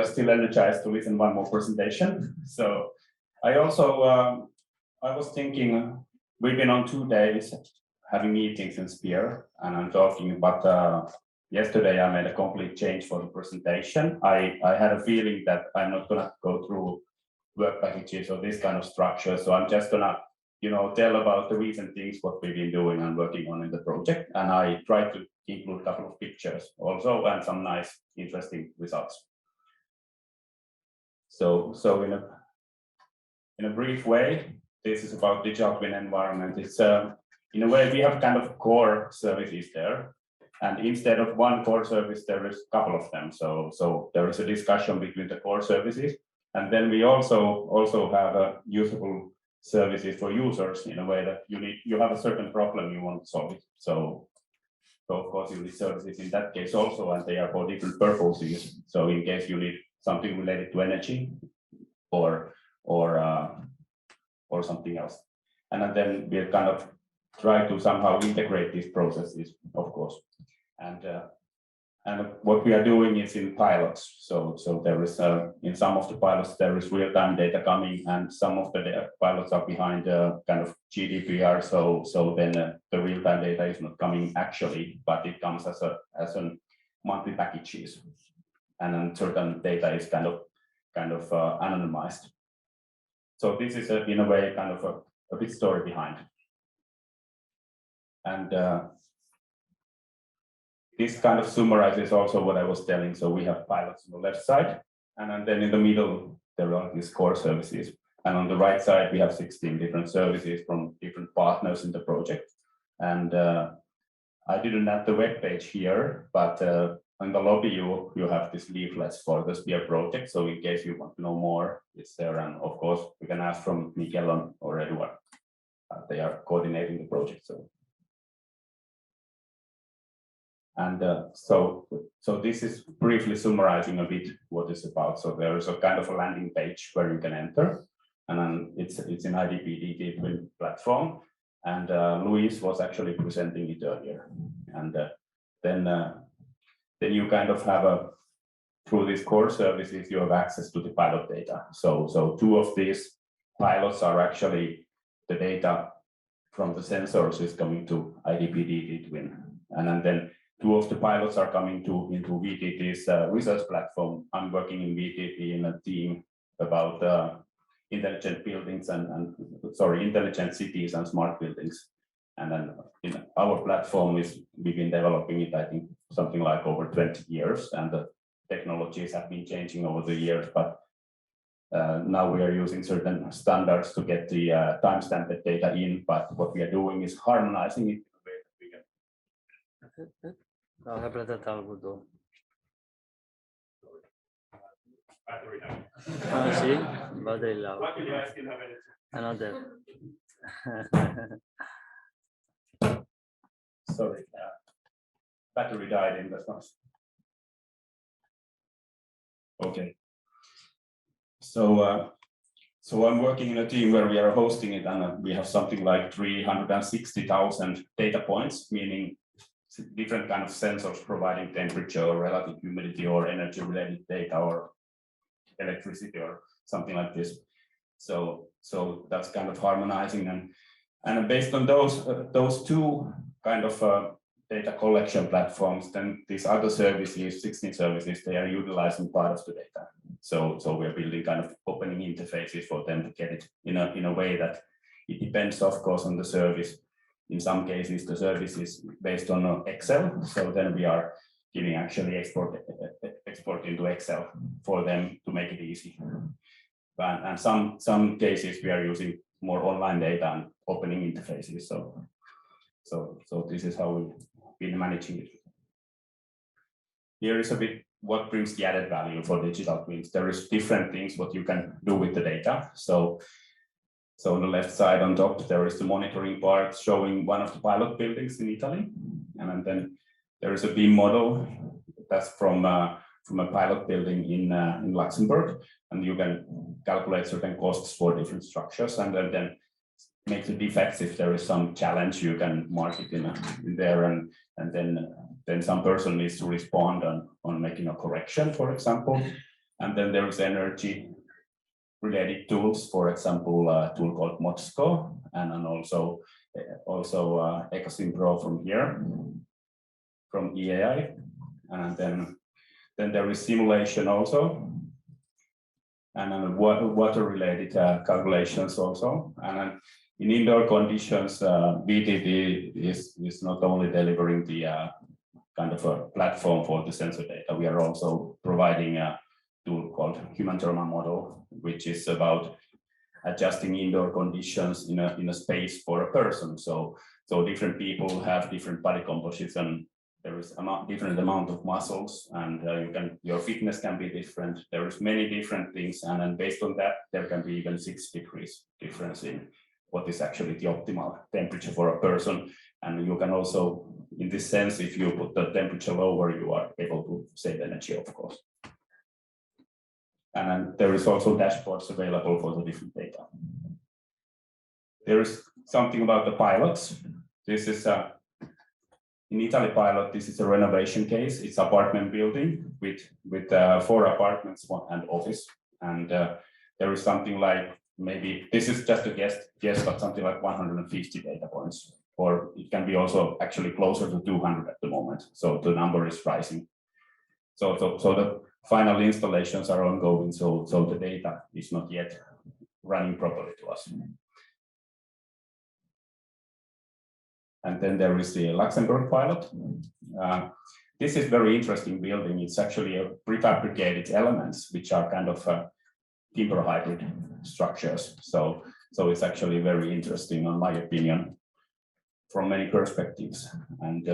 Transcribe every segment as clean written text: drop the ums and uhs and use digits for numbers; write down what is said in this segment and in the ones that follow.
are still energized to listen one more presentation. So I also, I was thinking, we've been on 2 days having meetings in Spear, and I'm talking, but yesterday I made a complete change for the presentation. I had a feeling that I'm not gonna go through work packages or this kind of structure, so I'm just gonna, tell about the recent things, what we've been doing and working on in the project, and I tried to include a couple of pictures also and some nice, interesting results. So in a brief way, this is about digital twin environment. It's in a way we have kind of core services there, and instead of one core service, there is a couple of them. So there is a discussion between the core services, and then we also have usable services for users in a way that you have a certain problem you want to solve it. So of course you need services in that case also, and they are for different purposes. So in case you need something related to energy or something else, and then we kind of try to somehow integrate these processes, of course, and what we are doing is in pilots. So there is in some of the pilots there is real-time data coming, and some of the pilots are behind kind of GDPR. So then the real-time data is not coming actually, but it comes as a monthly packages, and then certain data is kind of anonymized. So this is in a way kind of a big story behind, and this kind of summarizes also what I was telling. So we have pilots on the left side, and then in the middle there are these core services, and on the right side we have 16 different services from different partners in the project. And I didn't have the web page here, but in the lobby you have this leaflets for the Spear project. So in case you want to know more, it's there, and of course we can ask from Miguel or Edward. They are coordinating the project. And so this is briefly summarizing a bit what it's about. So there is a kind of a landing page where you can enter, and then it's in IDP Twin platform. And Luis was actually presenting it earlier. And then you kind of have through these core services, you have access to the pilot data. So 2 of these pilots are actually the data from the sensors is coming to IDP Twin, and then 2 of the pilots are coming into VTT's research platform. I'm working in VTT in a team about intelligent buildings intelligent cities and smart buildings. And then in our platform we've been developing it, I think, something like over 20 years, and the technologies have been changing over the years, but now we are using certain standards to get the timestamped data in, but what we are doing is harmonizing it in a way that we can. Battery down. Sì, battery low. Luckily I still have energy. Another. Sorry, battery died in the house. Okay. So I'm working in a team where we are hosting it, and we have something like 360,000 data points, meaning different kind of sensors providing temperature or relative humidity or energy related data or electricity or something like this. So that's kind of harmonizing, and based on those 2 kind of data collection platforms, then these other services, 16 services, they are utilizing part of the data. So we're building kind of opening interfaces for them to get it in a way that it depends, of course, on the service. In some cases, the service is based on Excel, so then we are giving actually export into Excel for them to make it easy. And some cases we are using more online data and opening interfaces. So this is how we've been managing it. Here is a bit what brings the added value for digital twins. There is different things what you can do with the data. So on the left side on top, there is the monitoring part showing one of the pilot buildings in Italy. And then there is a BIM model that's from a pilot building in Luxembourg. And you can calculate certain costs for different structures, and then make the defects. If there is some challenge, you can mark it in there, and then some person needs to respond on making a correction, for example. And then there is energy related tools, for example, a tool called Modsco, and then also Ecosim Pro from here, from EAI. And then there is simulation also, and then water related calculations also. And then in indoor conditions, VTT is not only delivering the kind of a platform for the sensor data, we are also providing a tool called human thermal model, which is about adjusting indoor conditions in a space for a person. So different people have different body composition. There is a different amount of muscles, and your fitness can be different. There is many different things, and then based on that, there can be even 6 degrees difference in what is actually the optimal temperature for a person. And you can also, in this sense, if you put the temperature lower, you are able to save energy, of course. And then there is also dashboards available for the different data. There is something about the pilots. This is in Italy pilot. This is a renovation case. It's apartment building with 4 apartments and office. And there is something like, maybe this is just a guess, but something like 150 data points, or it can be also actually closer to 200 at the moment. So the number is rising. So the final installations are ongoing. So the data is not yet running properly to us. And then there is the Luxembourg pilot. This is very interesting building. It's actually a prefabricated elements, which are kind of timber hybrid structures. So it's actually very interesting, in my opinion, from many perspectives. And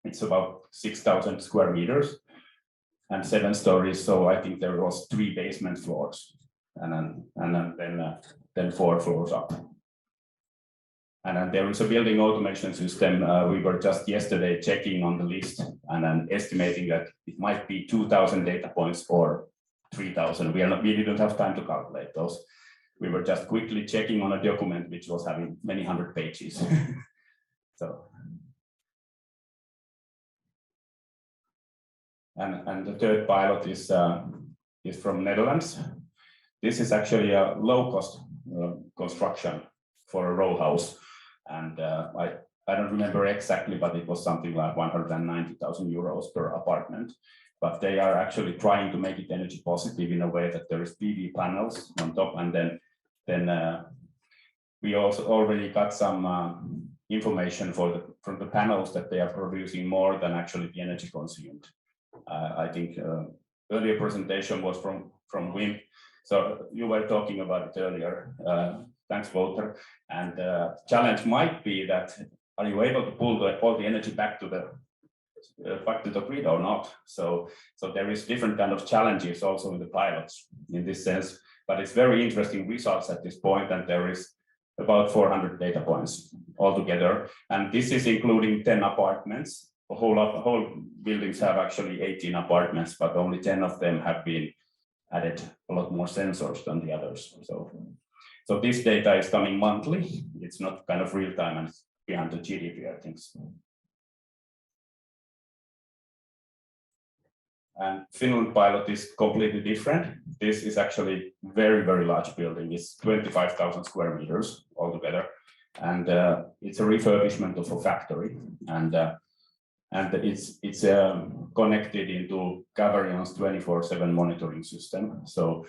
it's about 6,000 square meters and 7 stories. So I think there was 3 basement floors, and then 4 floors up. And then there is a building automation system. We were just yesterday checking on the list and then estimating that it might be 2,000 data points or 3,000. We didn't have time to calculate those. We were just quickly checking on a document which was having many hundred pages. And the third pilot is from Netherlands. This is actually a low-cost construction for a row house. And I don't remember exactly, but it was something like 190,000 euros per apartment. But they are actually trying to make it energy positive in a way that there is PV panels on top, and then we also already got some information from the panels that they are producing more than actually the energy consumed. I think earlier presentation was from wind. So you were talking about it earlier. Thanks, Walter. And challenge might be that, are you able to pull all the energy back to the grid or not? So there is different kind of challenges also in the pilots in this sense, but it's very interesting results at this point, and there is about 400 data points altogether. And this is including 10 apartments. The whole buildings have actually 18 apartments, but only 10 of them have been added a lot more sensors than the others. So this data is coming monthly. It's not kind of real time, and it's behind the GDPR things. And Finland pilot is completely different. This is actually very, very large building. It's 25,000 square meters altogether. And it's a refurbishment of a factory. And it's connected into Gavarion's 24/7 monitoring system. So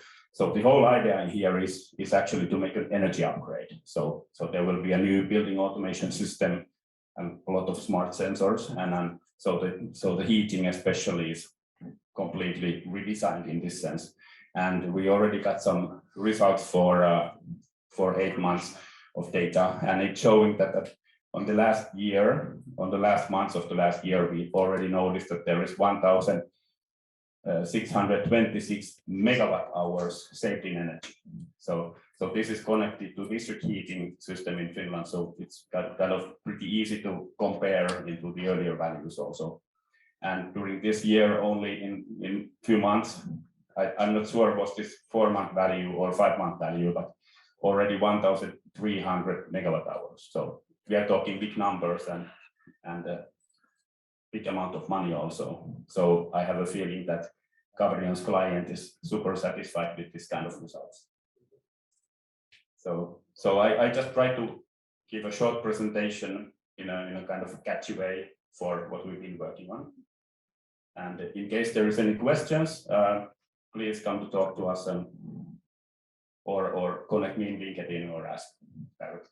the whole idea here is actually to make an energy upgrade. So there will be a new building automation system and a lot of smart sensors. And so the heating especially is completely redesigned in this sense. And we already got some results for 8 months of data, and it's showing that on the last months of the last year, we already noticed that there is 1,626 megawatt hours saved in energy. So this is connected to district heating system in Finland. So it's kind of pretty easy to compare into the earlier values also. And during this year, only in few months, I'm not sure was this 4-month value or 5-month value, but already 1,300 megawatt hours. So we are talking big numbers and a big amount of money also. So I have a feeling that governance client is super satisfied with this kind of results. So I just try to give a short presentation in a kind of a catchy way for what we've been working on. And in case there is any questions, please come to talk to us or connect me in LinkedIn or ask directly.